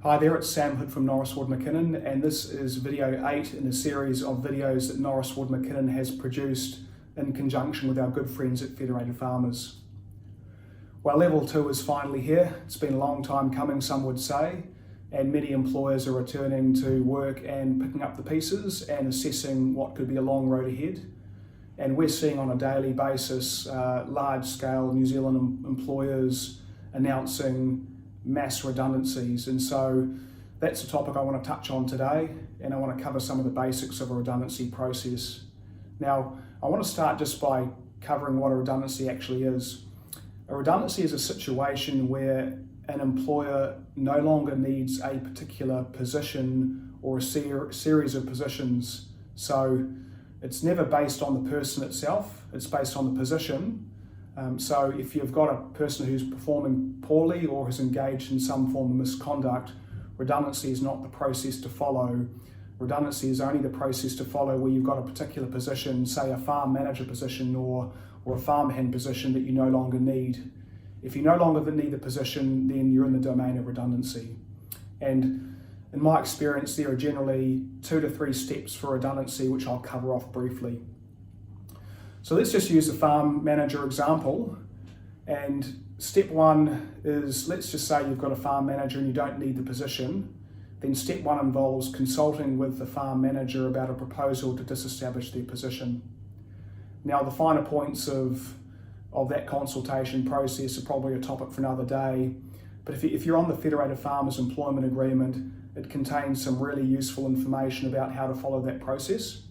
Hi there, it's Sam Hood from Norris Ward Mckinnon, and this is video 8 in a series of videos that Norris Ward Mckinnon has produced in conjunction with our good friends at Federated Farmers. Well, level 2 is finally here. It's been a long time coming, some would say, and many employers are returning to work and picking up the pieces and assessing what could be a long road ahead. And we're seeing on a daily basis large-scale New Zealand employers announcing mass redundancies, and so that's the topic I want to touch on today, and I want to cover some of the basics of a redundancy process. Now, I want to start just by covering what a redundancy actually is. A redundancy is a situation where an employer no longer needs a particular position or a series of positions. So it's never based on the person itself, it's based on the position. So if you've got a person who's performing poorly or has engaged in some form of misconduct, redundancy is not the process to follow. Redundancy is only the process to follow where you've got a particular position, say a farm manager position or a farmhand position that you no longer need. If you no longer need the position, then you're in the domain of redundancy. And in my experience, there are generally 2 to 3 steps for redundancy, which I'll cover off briefly. So let's just use the farm manager example, and step 1 is, let's just say you've got a farm manager and you don't need the position. Then step 1 involves consulting with the farm manager about a proposal to disestablish their position. Now, the finer points of that consultation process are probably a topic for another day, but if you're on the Federated Farmers Employment Agreement, it contains some really useful information about how to follow that process.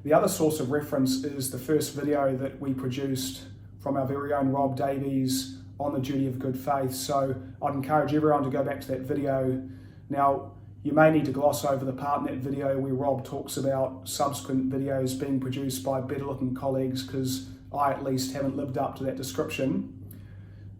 The other source of reference is the first video that we produced from our very own Rob Davies on the duty of good faith. So I'd encourage everyone to go back to that video. Now, you may need to gloss over the part in that video where Rob talks about subsequent videos being produced by better looking colleagues, because I at least haven't lived up to that description.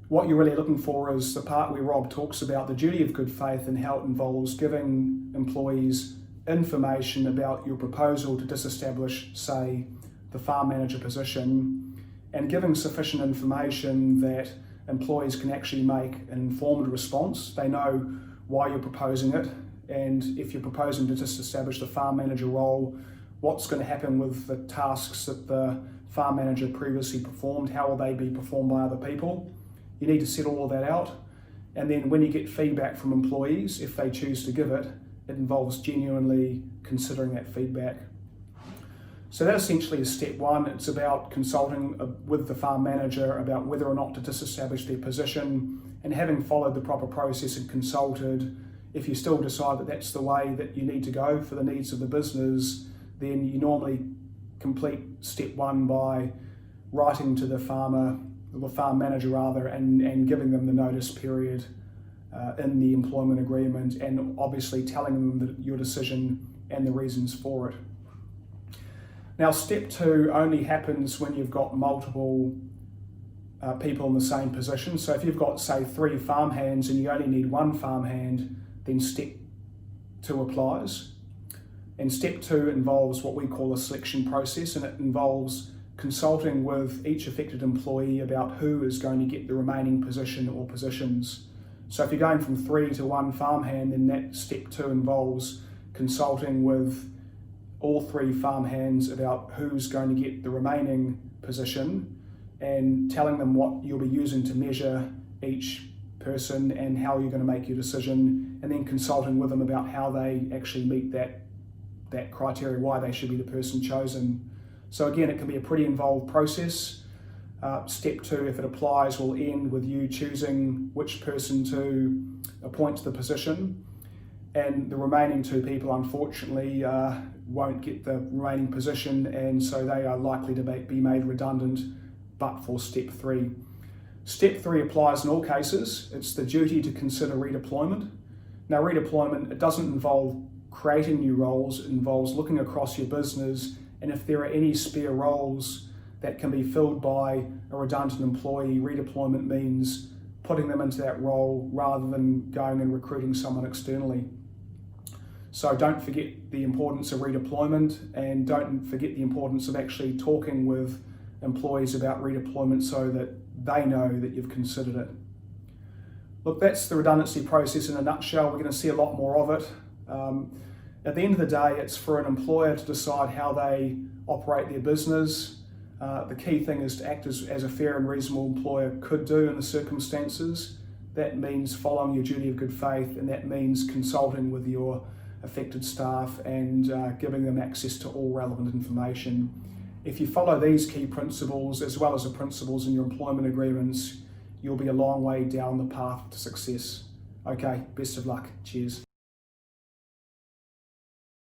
What you're really looking for is the part where Rob talks about the duty of good faith and how it involves giving employees information about your proposal to disestablish, say, the farm manager position, and giving sufficient information that employees can actually make an informed response. They know why you're proposing it, and if you're proposing to disestablish the farm manager role, what's going to happen with the tasks that the farm manager previously performed, how will they be performed by other people. You need to set all of that out, and then when you get feedback from employees, if they choose to give it, it involves genuinely considering that feedback. So that essentially is step 1. It's about consulting with the farm manager about whether or not to disestablish their position, and having followed the proper process and consulted, if you still decide that that's the way that you need to go for the needs of the business, then you normally complete step 1 by writing to the farm manager rather, and giving them the notice period in the employment agreement, and obviously telling them your decision and the reasons for it. Now, step 2 only happens when you've got multiple people in the same position. So if you've got, say, 3 farmhands and you only need 1 farmhand, then step 2 applies. And step 2 involves what we call a selection process, and it involves consulting with each affected employee about who is going to get the remaining position or positions. So if you're going from 3 to 1 farmhand, then that step 2 involves consulting with all 3 farmhands about who's going to get the remaining position, and telling them what you'll be using to measure each person and how you're going to make your decision, and then consulting with them about how they actually meet that criteria, why they should be the person chosen. So again, it can be a pretty involved process. Step 2, if it applies, will end with you choosing which person to appoint to the position, and the remaining 2 people unfortunately won't get the remaining position, and so they are likely to be made redundant but for step 3. Step 3 applies in all cases. It's the duty to consider redeployment. Now, redeployment, it doesn't involve creating new roles, it involves looking across your business, and if there are any spare roles that can be filled by a redundant employee, redeployment means putting them into that role rather than going and recruiting someone externally. So don't forget the importance of redeployment, and don't forget the importance of actually talking with employees about redeployment so that they know that you've considered it. Look, that's the redundancy process in a nutshell. We're going to see a lot more of it. At the end of the day, it's for an employer to decide how they operate their business. The key thing is to act as a fair and reasonable employer could do in the circumstances. That means following your duty of good faith, and that means consulting with your affected staff and giving them access to all relevant information. If you follow these key principles, as well as the principles in your employment agreements, you'll be a long way down the path to success. Okay, best of luck. Cheers.